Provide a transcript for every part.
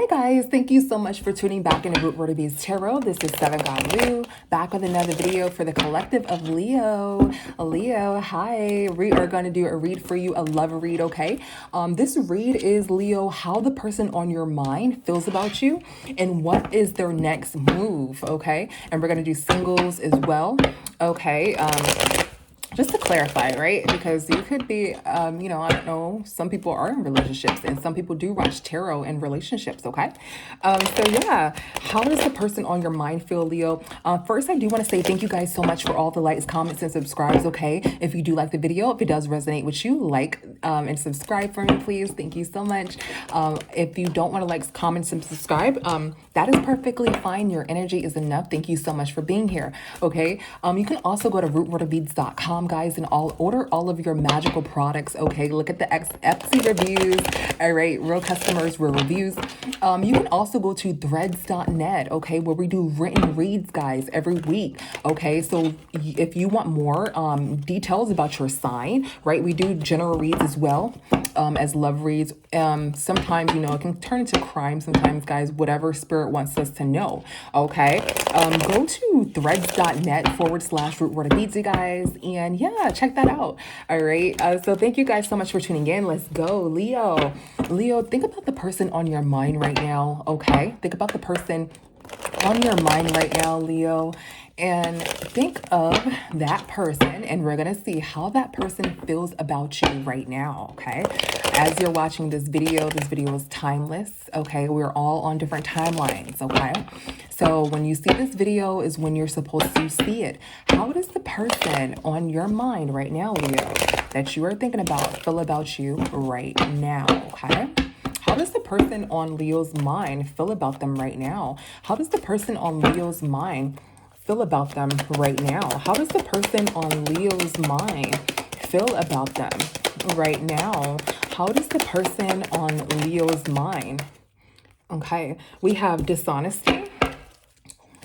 Hi guys, thank you so much for tuning back into Root Word of Bees Tarot. This is Seven God Lou, back with another video for the collective of Leo. Leo, hi. We are going to do a read for you, a love read, okay? This read is, Leo, how the person on your mind feels about you and what is their next move, okay? And we're going to do singles as well, okay? Just to clarify, right? Because you could be, I don't know, some people are in relationships and some people do watch tarot in relationships, okay? So yeah, how does the person on your mind feel, Leo? First, I do want to say thank you guys so much for all the likes, comments, and subscribes, okay? If you do like the video, if it does resonate with you, like and subscribe for me, please. Thank you so much. If you don't want to like, comments, and subscribe, that is perfectly fine. Your energy is enough. Thank you so much for being here, okay? You can also go to rootwordofbeads.com, guys, and order all of your magical products, okay? Look at the Etsy reviews, all right? Real customers, real reviews. You can also go to threads.net, okay, where we do written reads, guys, every week, okay? So if you want more details about your sign, right, we do general reads as well, as love reads. Sometimes, it can turn into crime sometimes, guys, whatever spirit wants us to know, okay? Go to threads.net/rootwordofbeads, you guys, and yeah, check that out, all right? So thank you guys so much for tuning in. Let's go, Leo. Leo, think about the person on your mind right now, okay? Think about the person on your mind right now, Leo, and think of that person, and we're gonna see how that person feels about you right now, okay? As you're watching this video is timeless, okay? We're all on different timelines, okay? So when you see this video is when you're supposed to see it. How does the person on your mind right now, Leo, that you are thinking about feel about you right now, okay? How does the person on Leo's mind feel about them right now? How does the person on Leo's mind feel about them right now? How does the person on Leo's mind feel about them right now? How does the person on Leo's mind? Okay, we have dishonesty.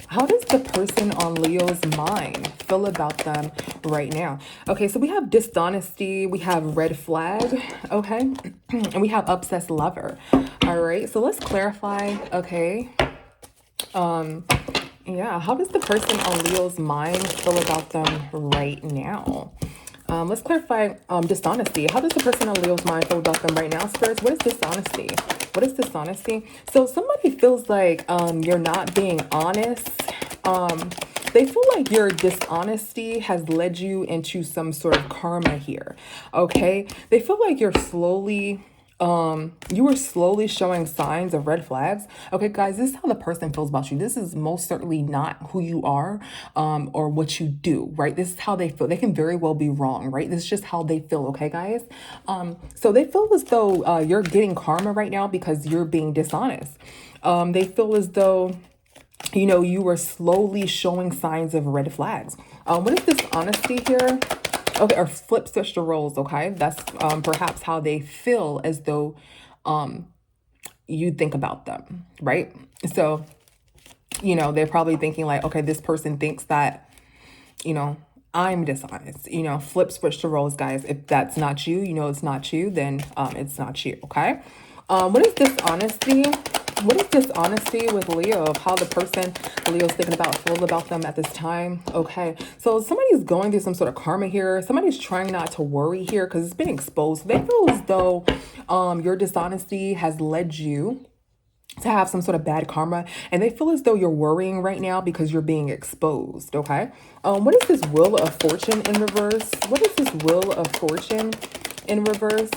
How does the person on Leo's mind feel about them right now? Okay, so we have dishonesty, we have red flag, okay? And we have obsessed lover. All right, so let's clarify, okay? Yeah, how does the person on Leo's mind feel about them right now? Let's clarify dishonesty. How does the person on Leo's mind feel about them right now, spirits? What is dishonesty? What is dishonesty? So somebody feels like you're not being honest. They feel like your dishonesty has led you into some sort of karma here, okay? They feel like you were slowly showing signs of red flags. Okay, guys, this is how the person feels about you. This is most certainly not who you are, or what you do, right? This is how they feel. They can very well be wrong, right? This is just how they feel, okay, guys? So they feel as though you're getting karma right now because you're being dishonest. They feel as though you were slowly showing signs of red flags. What is this honesty here? Okay, or switch the roles, okay? That's perhaps how they feel as though you think about them, right? So, they're probably thinking like, okay, this person thinks that, I'm dishonest. Switch the roles, guys. If that's not you, it's not you, then it's not you, okay? What is dishonesty? What is dishonesty with Leo of how the person Leo's thinking about feel about them at this time? Okay, so somebody's going through some sort of karma here. Somebody's trying not to worry here because it's been exposed. They feel as though your dishonesty has led you to have some sort of bad karma, and they feel as though you're worrying right now because you're being exposed, okay? What is this Wheel of Fortune in reverse? What is this Wheel of Fortune in reverse?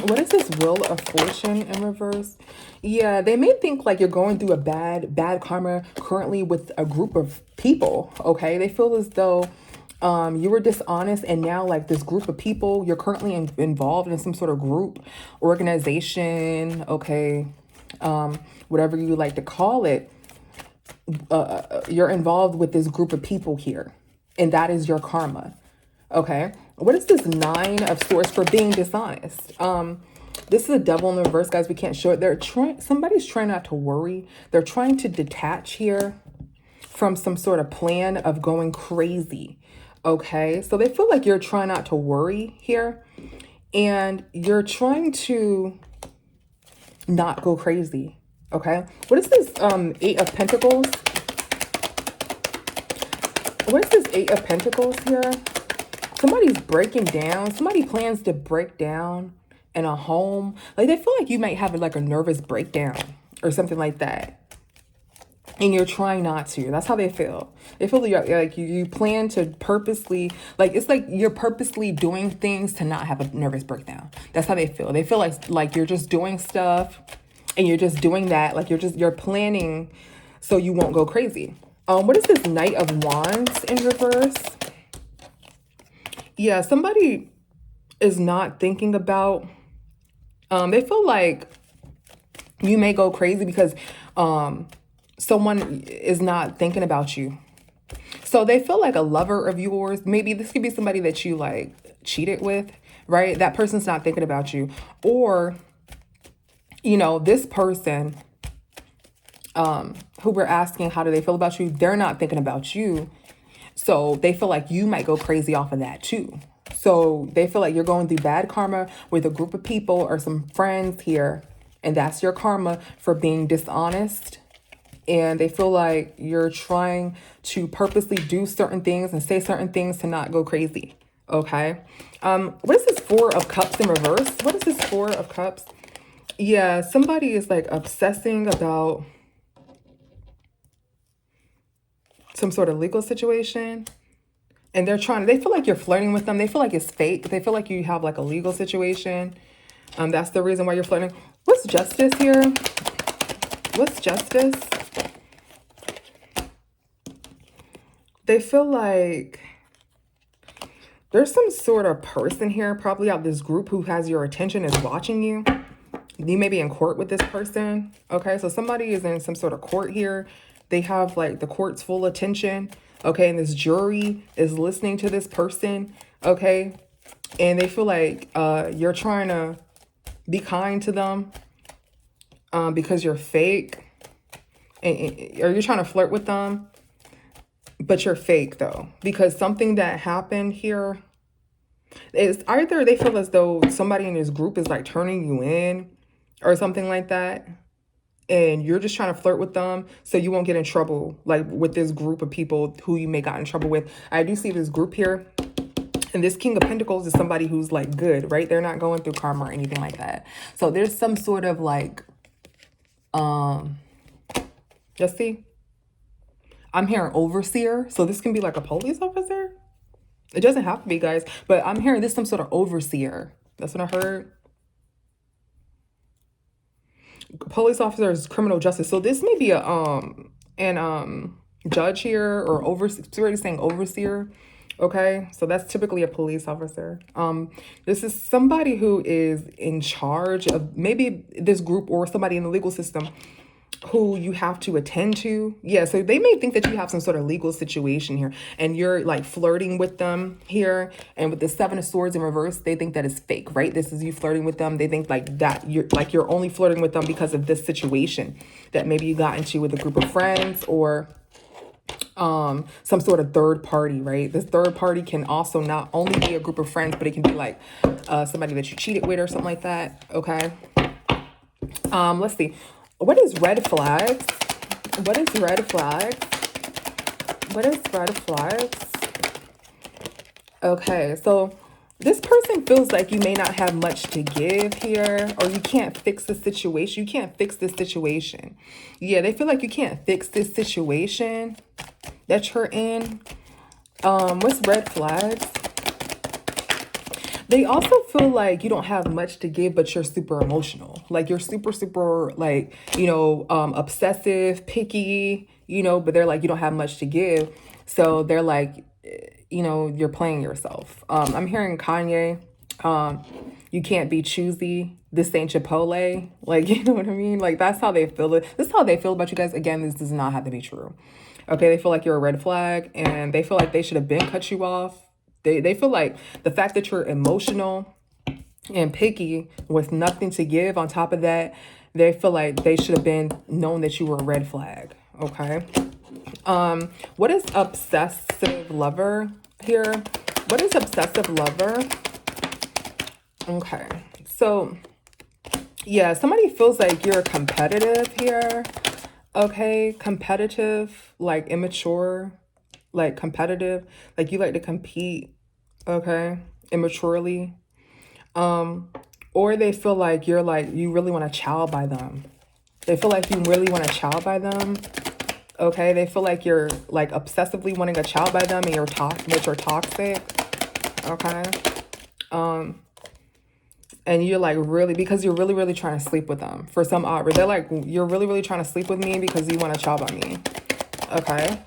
What is this Wheel of Fortune in reverse? Yeah, they may think like you're going through a bad karma currently with a group of people, okay? They feel as though you were dishonest, and now like this group of people, you're currently involved in some sort of group, organization, okay? Whatever you like to call it, you're involved with this group of people here, and that is your karma. Okay, what is this Nine of Swords for being dishonest? This is a Devil in the reverse, guys. We can't show it. Somebody's trying not to worry. They're trying to detach here from some sort of plan of going crazy. Okay, so they feel like you're trying not to worry here, and you're trying to not go crazy. Okay. What is this 8 of Pentacles? What is this 8 of Pentacles here? Somebody's breaking down. Somebody plans to break down in a home. Like they feel like you might have like a nervous breakdown or something like that. And you're trying not to. That's how they feel. They feel like you plan to purposely, like it's like you're purposely doing things to not have a nervous breakdown. That's how they feel. They feel like you're just doing stuff and you're just doing that. Like you're planning so you won't go crazy. What is this Knight of Wands in reverse? Yeah, somebody is not thinking about, they feel like you may go crazy because someone is not thinking about you. So they feel like a lover of yours. Maybe this could be somebody that you like cheated with, right? That person's not thinking about you. Or, you know, this person who we're asking how do they feel about you, they're not thinking about you. So they feel like you might go crazy off of that too. So they feel like you're going through bad karma with a group of people or some friends here. And that's your karma for being dishonest. And they feel like you're trying to purposely do certain things and say certain things to not go crazy. Okay. What is this 4 of Cups in reverse? What is this 4 of Cups? Yeah, somebody is like obsessing about some sort of legal situation. And they feel like you're flirting with them. They feel like it's fake. They feel like you have like a legal situation. That's the reason why you're flirting. What's Justice here? What's Justice? They feel like there's some sort of person here, probably out this group who has your attention, is watching you. You may be in court with this person. Okay, so somebody is in some sort of court here. They have like the court's full attention. Okay, and this jury is listening to this person. Okay, and they feel like you're trying to be kind to them because you're fake. Or you're trying to flirt with them. But you're fake though, because something that happened here is either they feel as though somebody in this group is like turning you in or something like that. And you're just trying to flirt with them so you won't get in trouble like with this group of people who you may got in trouble with. I do see this group here. And this King of Pentacles is somebody who's like good, right? They're not going through karma or anything like that. So there's some sort of like, let's see. I'm hearing overseer. So this can be like a police officer. It doesn't have to be, guys. But I'm hearing this some sort of overseer. That's what I heard. Police officer is criminal justice. So this may be a judge here or overseer. It's already saying overseer. Okay. So that's typically a police officer. This is somebody who is in charge of maybe this group or somebody in the legal system who you have to attend to. Yeah, so they may think that you have some sort of legal situation here and you're like flirting with them here. And with the 7 of Swords in reverse, they think that is fake, right? This is you flirting with them. They think like that you're only flirting with them because of this situation that maybe you got into with a group of friends or some sort of third party, right? This third party can also not only be a group of friends, but it can be like somebody that you cheated with or something like that. Okay. Let's see. What is red flags? What is red flags? What is red flags? Okay, so this person feels like you may not have much to give here, or you can't fix the situation. You can't fix this situation. Yeah, they feel like you can't fix this situation that you're in. What's red flags? They also feel like you don't have much to give, but you're super emotional. Like you're super, like, you know, obsessive, picky, you know, but they're like, you don't have much to give. So they're like, you know, you're playing yourself. I'm hearing Kanye, you can't be choosy. This ain't Chipotle. Like, you know what I mean? Like, that's how they feel. This is how they feel about you guys. Again, this does not have to be true. Okay, they feel like you're a red flag and they feel like they should have been cut you off. They feel like the fact that you're emotional and picky with nothing to give on top of that, they feel like they should have been known that you were a red flag. Okay. What is obsessive lover here? What is obsessive lover? Okay. So Yeah, somebody feels like you're competitive here. Okay, competitive, like immature, like competitive, like you like to compete, okay, immaturely. Um, or they feel like you're like you really want to chow by them. They feel like you really want to chow by them. Okay, they feel like you're like obsessively wanting a chow by them and that you're toxic. Okay. Um, and you're like really because you're really really trying to sleep with them for some odd reason. They're like you're really really trying to sleep with me because you want to chow by me. Okay.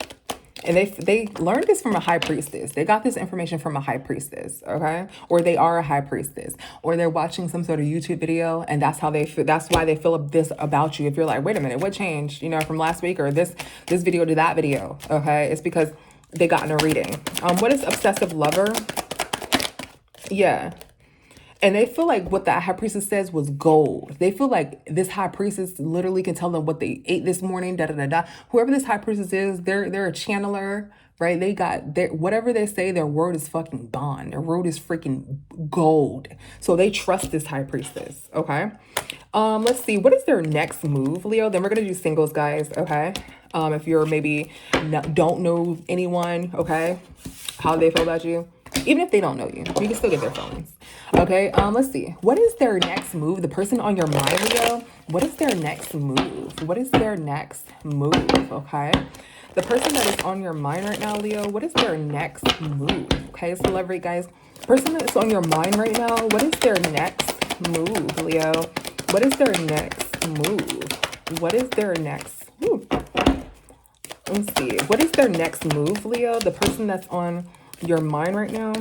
And they learned this from a high priestess. They got this information from a high priestess, okay? Or they are a high priestess, or they're watching some sort of YouTube video, and that's how they feel. That's why they feel this about you. If you're like, wait a minute, what changed? You know, from last week or this video to that video, okay? It's because they got in a reading. What is obsessive lover? Yeah. And they feel like what that high priestess says was gold. They feel like this high priestess literally can tell them what they ate this morning, da da da da. Whoever this high priestess is, they're a channeler, right? They got their whatever they say, their word is fucking bond. Their word is freaking gold. So they trust this high priestess, okay? Let's see, what is their next move, Leo? Then we're gonna do singles, guys, okay? If you're maybe don't know anyone, okay, how they feel about you. Even if they don't know you, you can still get their feelings. Okay, let's see. What is their next move? The person on your mind, Leo, what is their next move? What is their next move? Okay. The person that is on your mind right now, Leo, what is their next move? Okay, celebrate, guys. Person that's on your mind right now, what is their next move, Leo? What is their next move? What is their next? Let's see. What is their next move, Leo? The person that's on your mind right now.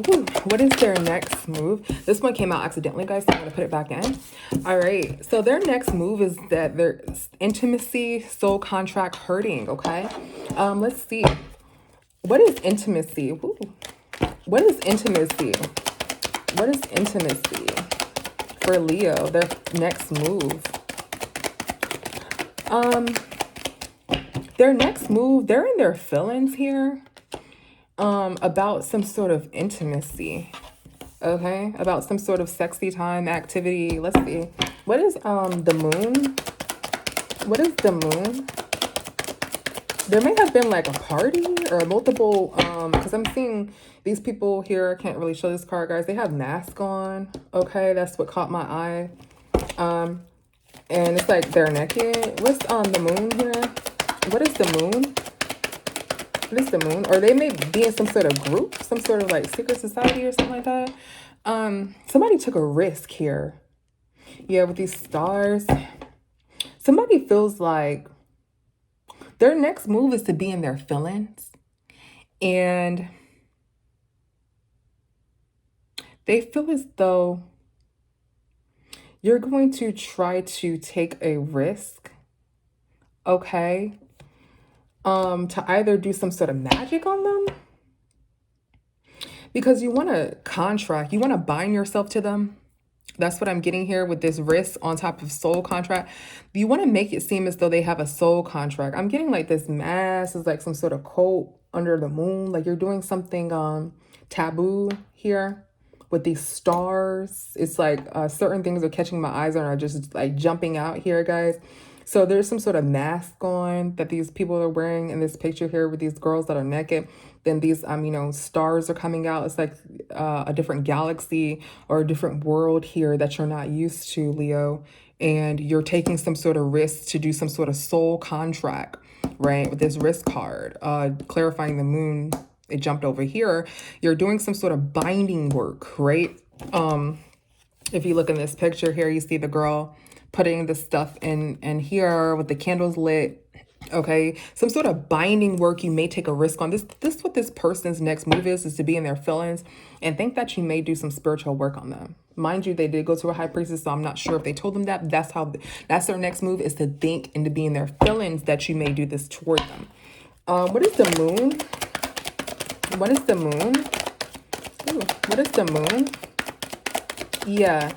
Ooh, what is their next move? This one came out accidentally, guys, so I'm going to put it back in. All right. So their next move is that their intimacy, soul contract, hurting, okay? Let's see. What is intimacy? Ooh. What is intimacy? What is intimacy for Leo? Their next move. Their next move, they're in their feelings here. About some sort of intimacy. Okay, about some sort of sexy time activity. Let's see. What is the moon? What is the moon? There may have been like a party or multiple because I'm seeing these people here. I can't really show this card, guys. They have masks on. Okay, that's what caught my eye. And it's like they're naked. What's on the moon here? What is the moon? What is the moon? Or they may be in some sort of group, some sort of like secret society or something like that. Somebody took a risk here. Yeah, with these stars. Somebody feels like their next move is to be in their feelings. And they feel as though you're going to try to take a risk, okay? To either do some sort of magic on them. Because you want to contract, you want to bind yourself to them. That's what I'm getting here with this risk on top of soul contract. You want to make it seem as though they have a soul contract. I'm getting like this mask is like some sort of cult under the moon. Like you're doing something taboo here with these stars. It's like certain things are catching my eyes and are just like jumping out here, guys. So there's some sort of mask on that these people are wearing in this picture here with these girls that are naked. Then these, stars are coming out. It's like a different galaxy or a different world here that you're not used to, Leo. And you're taking some sort of risk to do some sort of soul contract, right? With this risk card, clarifying the moon, it jumped over here. You're doing some sort of binding work, right? If you look in this picture here, you see the girl putting the stuff in here with the candles lit. Okay, some sort of binding work you may take a risk on. This what this person's next move is to be in their feelings and think that you may do some spiritual work on them. Mind you, they did go to a high priestess, so I'm not sure if they told them that. That's their next move, is to think and to be in their feelings that you may do this toward them. What is the moon? What is the moon? Ooh, what is the moon? Yeah.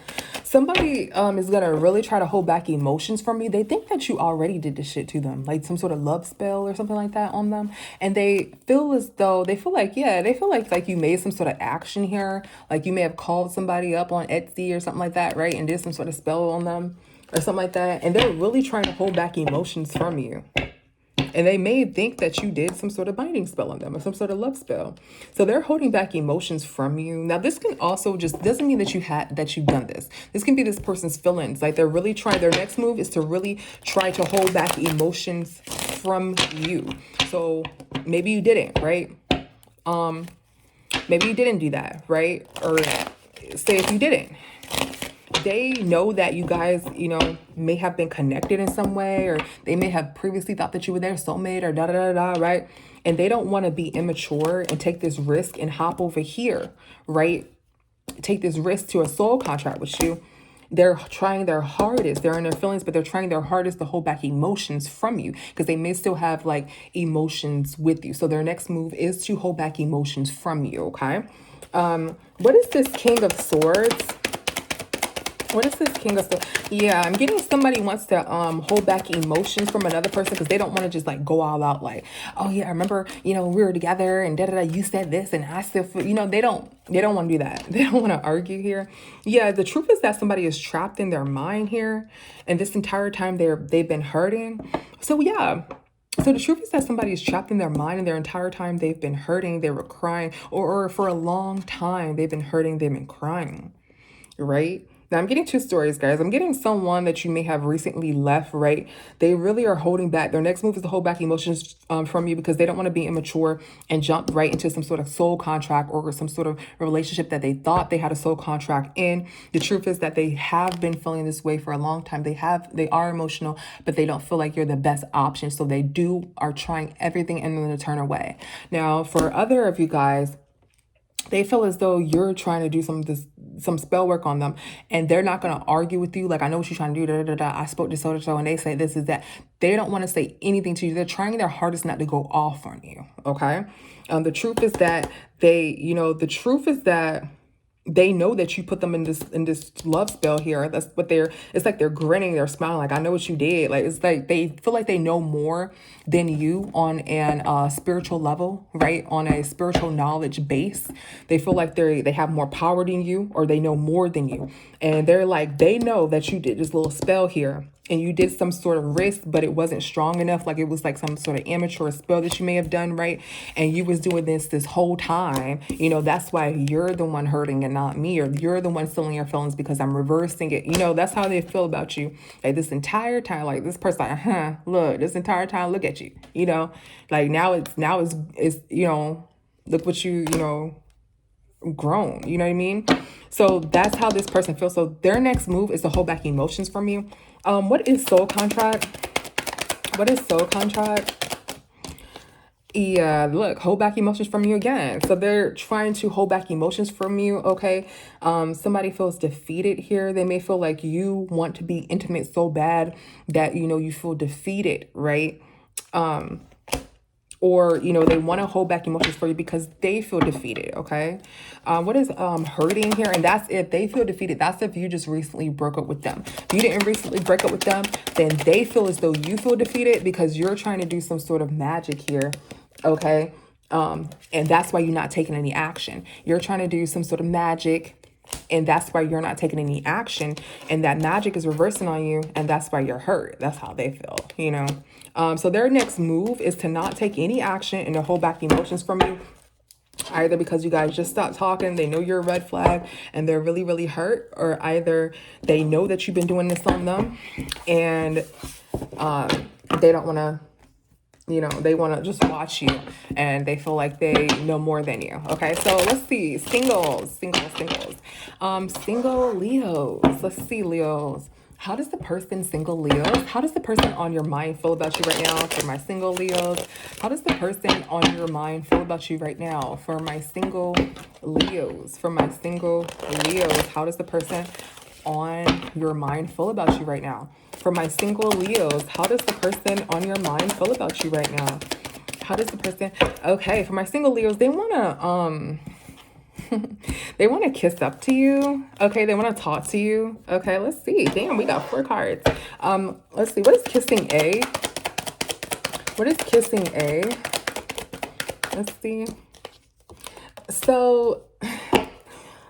somebody is gonna really try to hold back emotions from you. They think that you already did this shit to them, like some sort of love spell or something like that on them, and they feel as though they feel like, yeah, they feel like you made some sort of action here, like you may have called somebody up on Etsy or something like that, right, and did some sort of spell on them or something like that, and they're really trying to hold back emotions from you. And they may think that you did some sort of binding spell on them or some sort of love spell. So they're holding back emotions from you. Now, this can also just doesn't mean that you've done this. This can be this person's feelings. Like they're really trying, their next move is to really try to hold back emotions from you. So maybe you didn't, right? Maybe you didn't do that, right? Or say if you didn't. They know that you guys, may have been connected in some way, or they may have previously thought that you were their soulmate or da da da da, right? And they don't want to be immature and take this risk and hop over here, right? Take this risk to a soul contract with you. They're trying their hardest. They're in their feelings, but they're trying their hardest to hold back emotions from you because they may still have like emotions with you. So their next move is to hold back emotions from you, okay? What is this King of Swords? What is this King of Swords? Yeah, I'm getting somebody wants to hold back emotions from another person because they don't want to just like go all out like, oh yeah, I remember, we were together and da da da, you said this and I still feel, they don't want to do that. They don't want to argue here. Yeah, the truth is that somebody is trapped in their mind here, and this entire time they've been hurting. So yeah. So the truth is that somebody is trapped in their mind, and their entire time they've been hurting, they were crying, or for a long time they've been hurting, they've been crying, right? Now I'm getting two stories, guys. I'm getting someone that you may have recently left, right? They really are holding back. Their next move is to hold back emotions from you because they don't want to be immature and jump right into some sort of soul contract or some sort of relationship that they thought they had a soul contract in. The truth is that they have been feeling this way for a long time. They are emotional, but they don't feel like you're the best option. So they are trying everything and then to turn away. Now, for other of you guys, they feel as though you're trying to do some spell work on them, and they're not going to argue with you. Like, I know what you're trying to do. Da, da, da. I spoke to so and they say this is that. They don't want to say anything to you. They're trying their hardest not to go off on you. Okay. The truth is that they know that you put them in this love spell here. That's what it's like they're grinning, they're smiling, like, I know what you did. Like, it's like they feel like they know more than you on an spiritual level, right? On a spiritual knowledge base. They feel like they have more power than you, or they know more than you. And they're like, they know that you did this little spell here, and you did some sort of risk, but it wasn't strong enough. Like, it was like some sort of amateur spell that you may have done, right? And you was doing this whole time. That's why you're the one hurting and not me, or you're the one stealing your feelings because I'm reversing it. That's how they feel about you. Like, this entire time, like, this person, like, look, this entire time, look at you. Like, now it's look what you grown. You know what I mean? So that's how this person feels. So their next move is to hold back emotions from you. What is soul contract? What is soul contract? Yeah, look, hold back emotions from you again. So they're trying to hold back emotions from you, okay? Somebody feels defeated here. They may feel like you want to be intimate so bad that, you feel defeated, right? Or, they want to hold back emotions for you because they feel defeated, okay? What is hurting here? And that's if they feel defeated. That's if you just recently broke up with them. If you didn't recently break up with them, then they feel as though you feel defeated because you're trying to do some sort of magic here, okay? And that's why you're not taking any action. You're trying to do some sort of magic, and that's why you're not taking any action, and that magic is reversing on you, and that's why you're hurt. That's how they feel, so their next move is to not take any action and to hold back emotions from you, either because you guys just stopped talking, they know you're a red flag and they're really, really hurt, or either they know that you've been doing this on them and they don't want to, they want to just watch you, and they feel like they know more than you. Okay, so let's see. Single Leos. Let's see, Leos. How does the person single Leos? How does the person on your mind feel about you right now? For my single Leos. How does the person on your mind feel about you right now? For my single Leos. For my single Leos. How does the person on your mind feel about you right now? For my single Leos, how does the person on your mind feel about you right now? How does the person... Okay, for my single Leos, they want to... They want to kiss up to you. Okay, they want to talk to you. Okay, let's see. Damn, we got 4 cards. Let's see. What is kissing A? What is kissing A? Let's see. So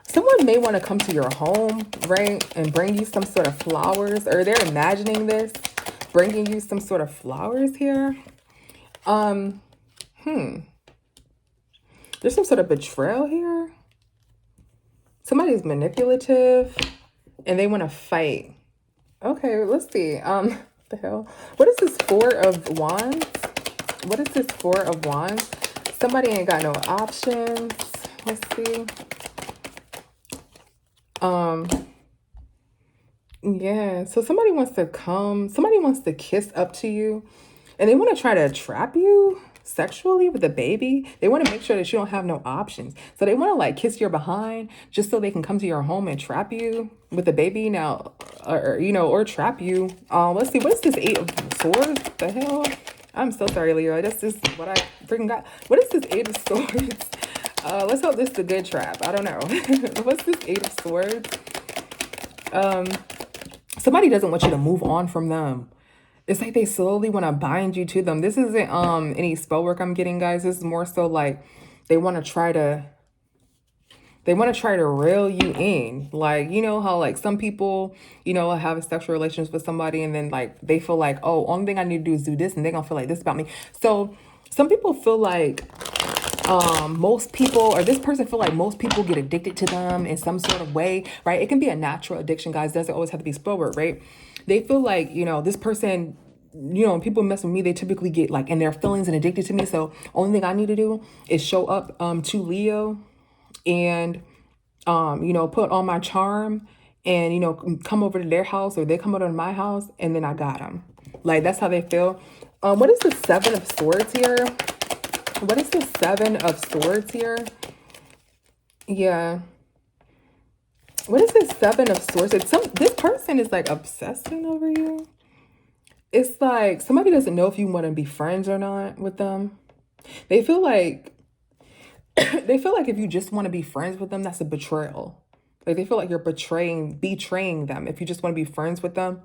someone may want to come to your home, right? And bring you some sort of flowers, or they're imagining this, bringing you some sort of flowers here. There's some sort of betrayal here. Somebody's manipulative and they want to fight. Okay, let's see. The hell? What is this 4 of Wands? What is this 4 of Wands? Somebody ain't got no options. Let's see. Yeah, so somebody wants to come, somebody wants to kiss up to you, and they want to try to trap you sexually with a baby. They want to make sure that you don't have no options. So they want to like kiss your behind just so they can come to your home and trap you with a baby now, or trap you. Let's see, what is this 8 of Swords? The hell? I'm so sorry, Leo. This is what I freaking got. What is this 8 of Swords? Let's hope this is a good trap. I don't know. What's this 8 of Swords? Somebody doesn't want you to move on from them. It's like they slowly want to bind you to them. This isn't any spell work I'm getting, guys. This is more so like they want to try to reel you in. Like, you know how like some people, have sexual relations with somebody and then like they feel like, oh, only thing I need to do is do this and they're gonna feel like this about me. So some people feel like most people, or this person feel like most people get addicted to them in some sort of way, right? It can be a natural addiction, guys. Doesn't always have to be spell work, right? They feel like, this person, when people mess with me, they typically get like in their feelings and addicted to me. So only thing I need to do is show up to Leo and, put on my charm and, come over to their house or they come over to my house and then I got them. Like, that's how they feel. What is the 7 of Swords here? What is the 7 of Swords here? Yeah. What is this 7 of Swords? This person is like obsessing over you. It's like somebody doesn't know if you want to be friends or not with them. They feel like if you just want to be friends with them, that's a betrayal. Like they feel like you're betraying them if you just want to be friends with them.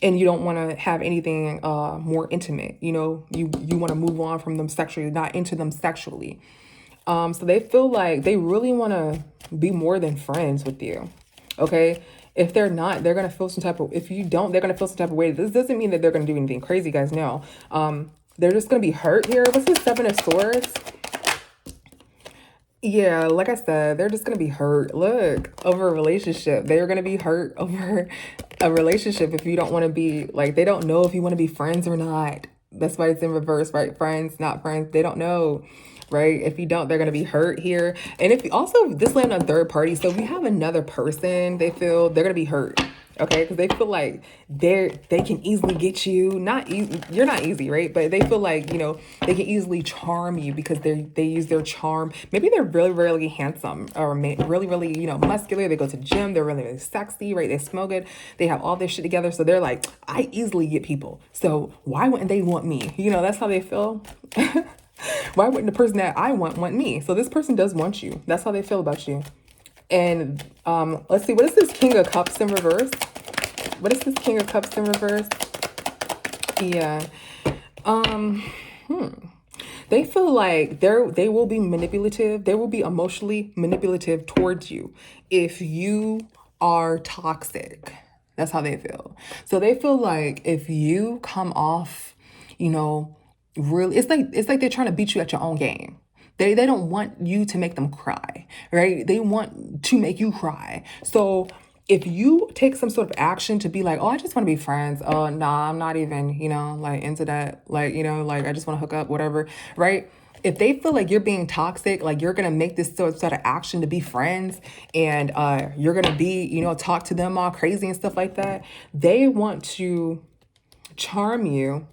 And you don't want to have anything more intimate, you want to move on from them sexually, not into them sexually. So they feel like they really want to be more than friends with you. Okay. If they're not, they're going to feel some type of, if you don't, they're going to feel some type of way. This doesn't mean that they're going to do anything crazy, guys. No. They're just going to be hurt here. What's the 7 of Swords? Yeah, like I said, they're just going to be hurt. Look, over a relationship. They're going to be hurt over a relationship if you don't want to be, like, they don't know if you want to be friends or not. That's why it's in reverse, right? Friends, not friends. They don't know, right? If you don't, they're going to be hurt here. And if you also, this land on third party. So if you have another person, they feel they're going to be hurt. Okay, because they feel like they can easily get you. Not easy, you're not easy, right? But they feel like they can easily charm you because they use their charm. Maybe they're really really handsome or really really muscular. They go to the gym. They're really really sexy, right? They smell good. They have all this shit together. So they're like, I easily get people. So why wouldn't they want me? That's how they feel. Why wouldn't the person that I want me? So this person does want you. That's how they feel about you. And let's see, what is this King of Cups in reverse? What is this King of Cups in reverse? Yeah. They feel like they will be manipulative. They will be emotionally manipulative towards you if you are toxic. That's how they feel. So they feel like if you come off, really, it's like they're trying to beat you at your own game. They don't want you to make them cry, right? They want to make you cry. So if you take some sort of action to be like, oh, I just want to be friends. Oh, nah, I'm not even, like into that. Like, like I just want to hook up, whatever, right? If they feel like you're being toxic, like you're going to make this sort of action to be friends and you're going to be, talk to them all crazy and stuff like that. They want to charm you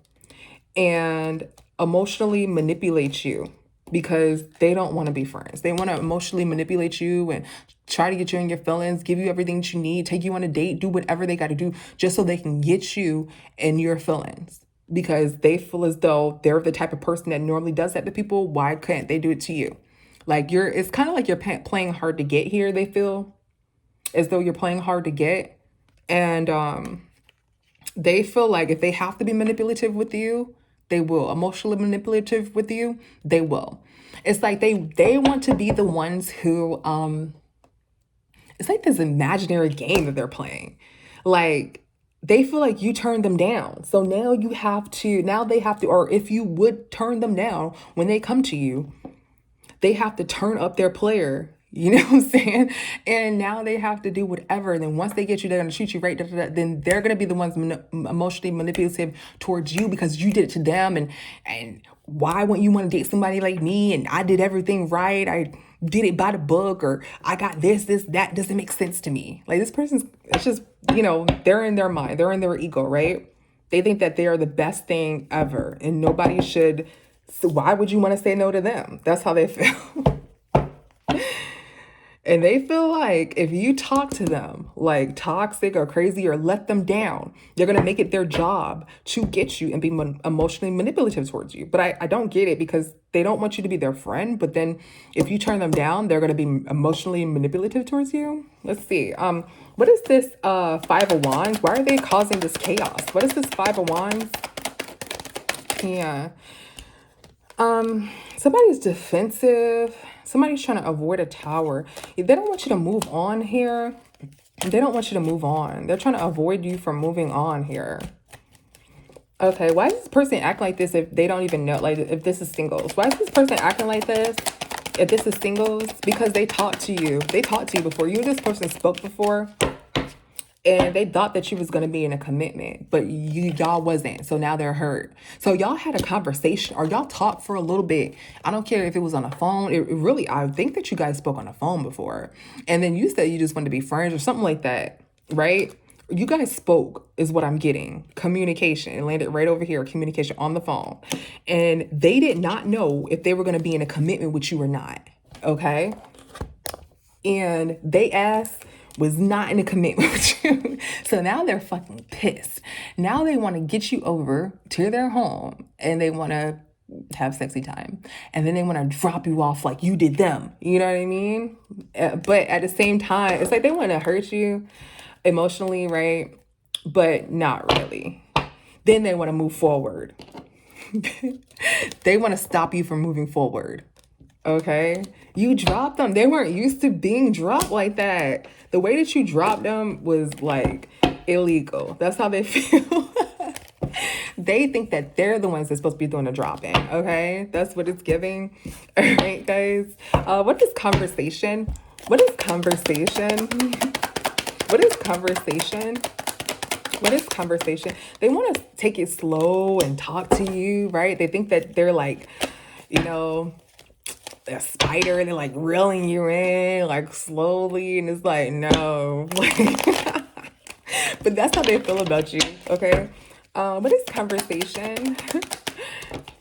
and emotionally manipulate you because they don't want to be friends. They want to emotionally manipulate you and try to get you in your feelings, give you everything that you need, take you on a date, do whatever they got to do just so they can get you in your feelings because they feel as though they're the type of person that normally does that to people. Why couldn't they do it to you? Like it's kind of like you're playing hard to get here. They feel as though you're playing hard to get. And they feel like if they have to be manipulative with you, they will. Emotionally manipulative with you, they will. It's like they want to be the ones who it's like this imaginary game that they're playing. Like they feel like you turned them down. So now they have to, or if you would turn them down when they come to you, they have to turn up their player. You know what I'm saying? And now they have to do whatever. And then once they get you, they're going to treat you right. Da, da, da. Then they're going to be the ones emotionally manipulative towards you because you did it to them. And why wouldn't you want to date somebody like me? And I did everything right. I did it by the book, or I got this, that doesn't make sense to me. Like this person's, it's just, they're in their mind. They're in their ego, right? They think that they are the best thing ever and nobody should. So why would you want to say no to them? That's how they feel. And they feel like if you talk to them like toxic or crazy or let them down, they're going to make it their job to get you and be emotionally manipulative towards you. But I don't get it because they don't want you to be their friend. But then if you turn them down, they're going to be emotionally manipulative towards you. Let's see. What is this Five of Wands? Why are they causing this chaos? What is this Five of Wands? Yeah. Somebody's defensive. Somebody's trying to avoid a tower. They don't want you to move on here. They don't want you to move on. They're trying to avoid you from moving on here. Okay, why is this person acting like this if they don't even know, like if this is singles? Why is this person acting like this if this is singles? Because they talked to you. They talked to you before. You and this person spoke before. And they thought that you was going to be in a commitment, but y'all wasn't. So now they're hurt. So y'all had a conversation or y'all talked for a little bit. I don't care if it was on a phone. It really, I think that you guys spoke on the phone before. And then you said you just wanted to be friends or something like that, right? You guys spoke is what I'm getting. Communication. It landed right over here. Communication on the phone. And they did not know if they were going to be in a commitment with you or not. Okay? And they asked, was not in a commitment with you. So now they're fucking pissed. Now they want to get you over to their home and they want to have sexy time. And then they want to drop you off like you did them. You know what I mean? But at the same time, it's like they want to hurt you emotionally, right? But not really. Then they want to move forward. They want to stop you from moving forward. Okay? You dropped them. They weren't used to being dropped like that. The way that you dropped them was like illegal. That's how they feel. They think that they're the ones that's supposed to be doing the dropping. Okay? That's what it's giving. All right, guys. What is conversation? What is conversation? What is conversation? What is conversation? They want to take it slow and talk to you, right? They think that they're like, a spider and they're like reeling you in like slowly, and it's like no. But that's how they feel about you. Okay. What is conversation?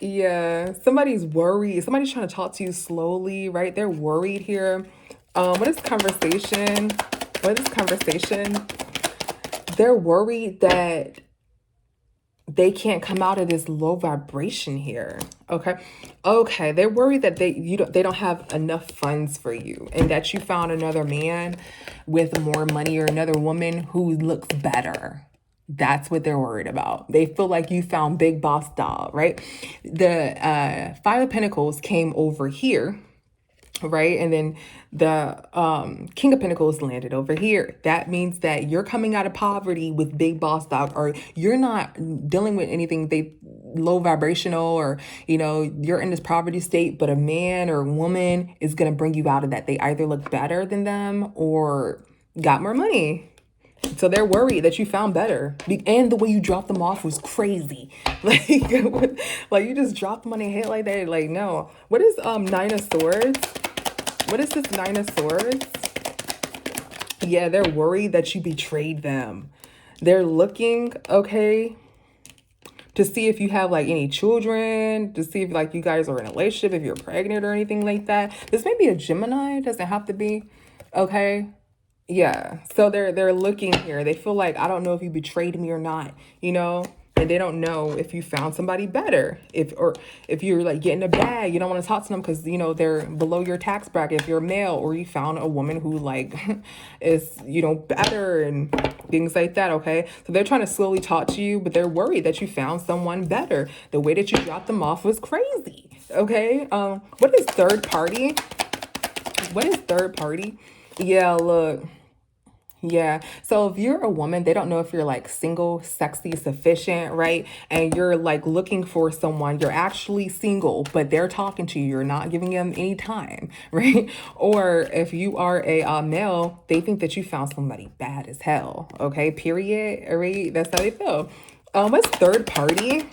Yeah, somebody's worried. Somebody's trying to talk to you slowly, right? They're worried here. What is conversation? What is conversation? They're worried that they can't come out of this low vibration here. Okay. They're worried that they don't have enough funds for you and that you found another man with more money or another woman who looks better. That's what they're worried about. They feel like you found Big Boss Doll, right? The Five of Pentacles came over here, right? And then the King of Pentacles landed over here. That means that you're coming out of poverty with Big Boss Dog, or you're not dealing with anything low vibrational, or you're in this poverty state, but a man or a woman is going to bring you out of that. They either look better than them or got more money. So they're worried that you found better. And the way you dropped them off was crazy. Like you just dropped them on their head like that. Like, no. What is Nine of Swords? What is this Nine of Swords? Yeah, they're worried that you betrayed them. They're looking, okay, to see if you have like any children, to see if like you guys are in a relationship, if you're pregnant or anything like that. This may be a Gemini. It doesn't have to be. Okay. Yeah. So they're looking here. They feel like, I don't know if you betrayed me or not. and they don't know if you found somebody better. If you're like getting a bag, you don't want to talk to them because you know they're below your tax bracket. If you're male, or you found a woman who like is better and things like that. Okay, so they're trying to slowly talk to you, but they're worried that you found someone better. The way that you dropped them off was crazy. Okay, what is third party? What is third party? Yeah, look. Yeah. So if you're a woman, they don't know if you're like single, sexy, sufficient, right? And you're like looking for someone, you're actually single, but they're talking to you, you're not giving them any time, right? Or if you are a male, they think that you found somebody bad as hell, okay? Period. All right. That's how they feel. What's third party?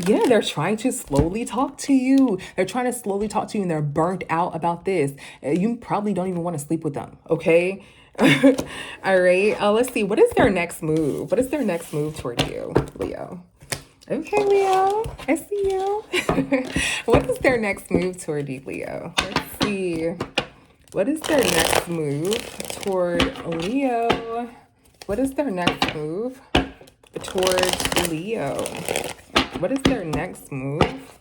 Yeah, they're trying to slowly talk to you. They're trying to slowly talk to you and they're burnt out about this. You probably don't even want to sleep with them, okay? All right. Let's see. What is their next move? What is their next move toward you, Leo? Okay, Leo. I see you. What is their next move toward you, Leo? Let's see. What is their next move toward Leo? What is their next move towards Leo? What is their next move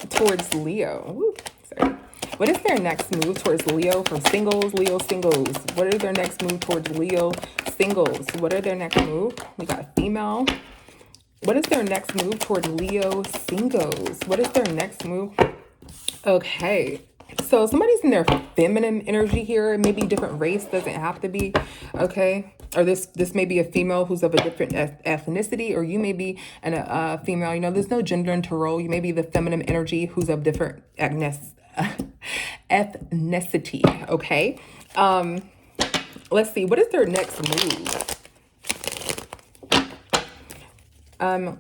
towards Leo? Woo, sorry. What is their next move towards Leo for singles, Leo singles? What are their next move towards Leo singles? What are their next move? We got female. What is their next move toward Leo singles? What is their next move? Okay. So somebody's in their feminine energy here. Maybe different race, doesn't have to be, okay? Or this may be a female who's of a different ethnicity, or you may be a female. You know, there's no gender in tarot. You may be the feminine energy who's of different ethnicity, okay? Let's see. What is their next move?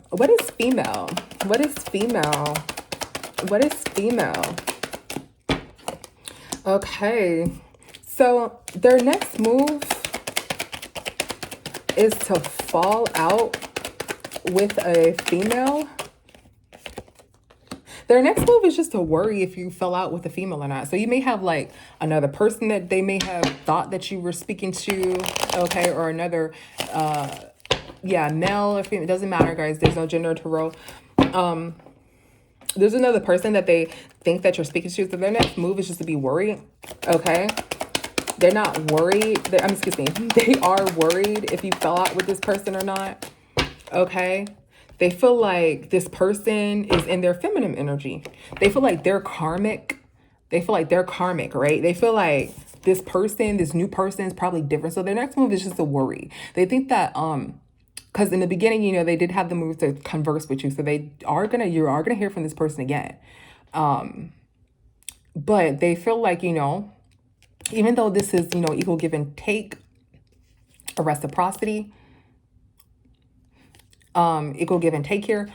What is female? What is female? What is female? Okay, so their next move is to fall out with a female. Their next move is just to worry if you fell out with a female or not. So you may have like another person that they may have thought that you were speaking to, okay, or another, male or female. It doesn't matter, guys. There's no gender tarot. There's another person that they think that you're speaking to. So their next move is just to be worried, okay? They're not worried. They are worried if you fell out with this person or not, okay? They feel like this person is in their feminine energy. They feel like they're karmic. They feel like they're karmic, right? They feel like this person, this new person is probably different. So their next move is just to worry. They think that, because in the beginning, you know, they did have the move to converse with you. So you are gonna hear from this person again. But they feel like, you know, even though this is, you know, equal give and take, a reciprocity, equal give and take here,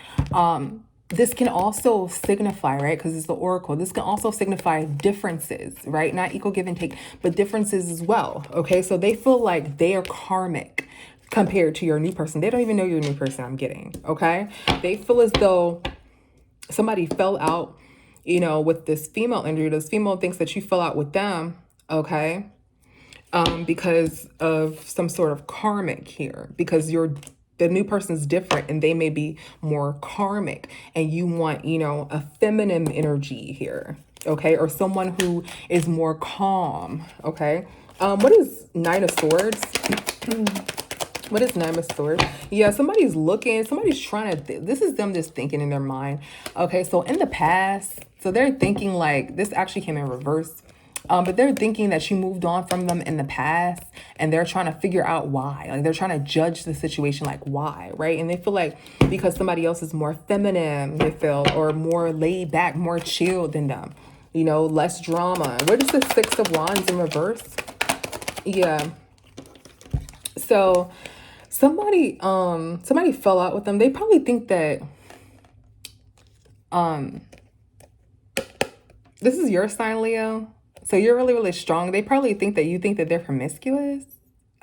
this can also signify, right? Because it's the oracle. This can also signify differences, right? Not equal give and take, but differences as well. Okay. So they feel like they are karmic compared to your new person. They don't even know you're a new person, I'm getting, okay? They feel as though somebody fell out, you know, with this female energy. This female thinks that you fell out with them, okay? Because of some sort of karmic here, because the new person's different and they may be more karmic and you want, you know, a feminine energy here, okay? Or someone who is more calm, okay? What is Nine of Swords? What is Nine of Swords? Yeah, somebody's trying to, this is them just thinking in their mind. Okay, so in the past, so they're thinking like, this actually came in reverse. But they're thinking that you moved on from them in the past and they're trying to figure out why. Like they're trying to judge the situation like why, right? And they feel like because somebody else is more feminine, they feel, or more laid back, more chilled than them. You know, less drama. What is the Six of Wands in reverse? Yeah. So somebody fell out with them. They probably think that this is your sign, Leo. So you're really, really strong. They probably think that you think that they're promiscuous.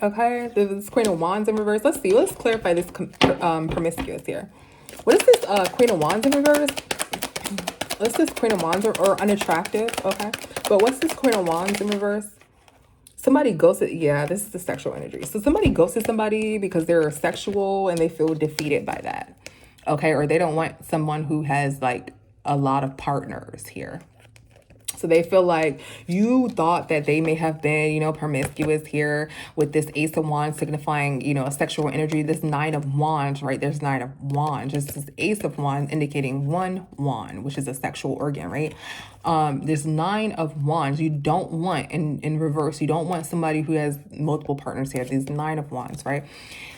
Okay. This Queen of Wands in reverse. Let's see. Let's clarify this promiscuous here. What is this Queen of Wands in reverse? What's this Queen of Wands or unattractive? Okay. But what's this Queen of Wands in reverse? Somebody ghosted, yeah, this is the sexual energy. So somebody ghosted somebody because they're sexual and they feel defeated by that. Okay, or they don't want someone who has like a lot of partners here. So they feel like you thought that they may have been, promiscuous here with this Ace of Wands signifying, a sexual energy. This Nine of Wands, right? There's Nine of Wands. This is Ace of Wands indicating one wand, which is a sexual organ, right? This Nine of Wands, you don't want, in reverse, you don't want somebody who has multiple partners here. These Nine of Wands, right?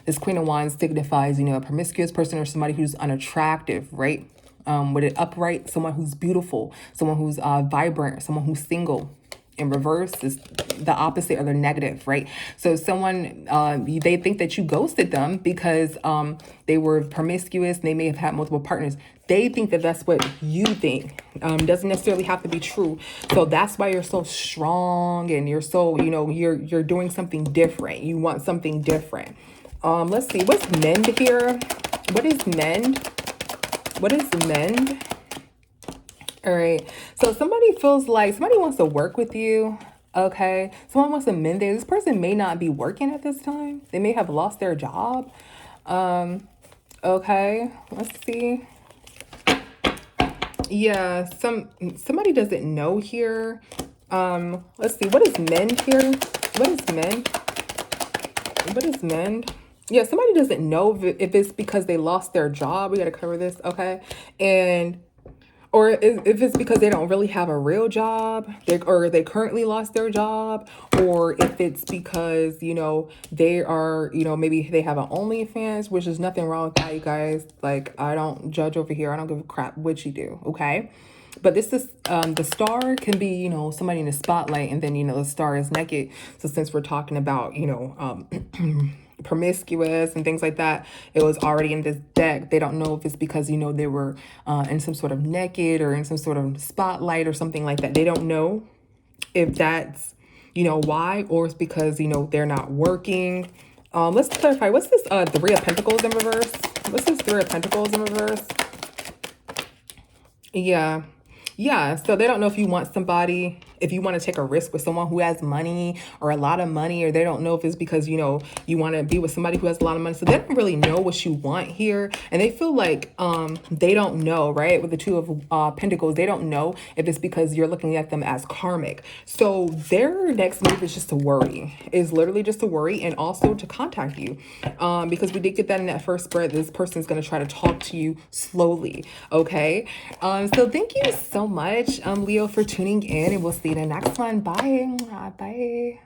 This Queen of Wands signifies, a promiscuous person or somebody who's unattractive, right? With it upright, someone who's beautiful, someone who's vibrant, someone who's single. In reverse is the opposite or the negative, right? So someone, they think that you ghosted them because they were promiscuous and they may have had multiple partners. They think that that's what you think. Doesn't necessarily have to be true. So that's why you're so strong and you're so, you're doing something different. You want something different. Let's see, what's mend here? What is mend? What is mend? All right. So somebody feels like somebody wants to work with you. Okay. Someone wants to mend there. This person may not be working at this time. They may have lost their job. Okay. Let's see. Yeah. Somebody doesn't know here. Let's see. What is mend here? What is mend? What is mend? Yeah, somebody doesn't know if it's because they lost their job. We got to cover this, okay? Or if it's because they don't really have a real job, or they currently lost their job, or if it's because, they are, maybe they have an OnlyFans, which is nothing wrong with that, you guys. Like, I don't judge over here. I don't give a crap what you do, okay? But this is, the star can be, somebody in the spotlight, and then, the star is naked. So since we're talking about, promiscuous and things like that, it was already in this deck. They don't know if it's because they were in some sort of naked or in some sort of spotlight or something like that. They don't know if that's why, or it's because they're not working. Let's clarify, what's this Three of Pentacles in reverse? What's this Three of Pentacles in reverse? Yeah, so they don't know if you want somebody, if you want to take a risk with someone who has money or a lot of money, or they don't know if it's because, you want to be with somebody who has a lot of money. So they don't really know what you want here. And they feel like they don't know, right? With the Two of Pentacles, they don't know if it's because you're looking at them as karmic. So their next move is just to worry, is literally just to worry, and also to contact you. Because we did get that in that first spread. This person's going to try to talk to you slowly, okay? So thank you so much, Leo, for tuning in, and we'll see you in the next one. Bye. Bye.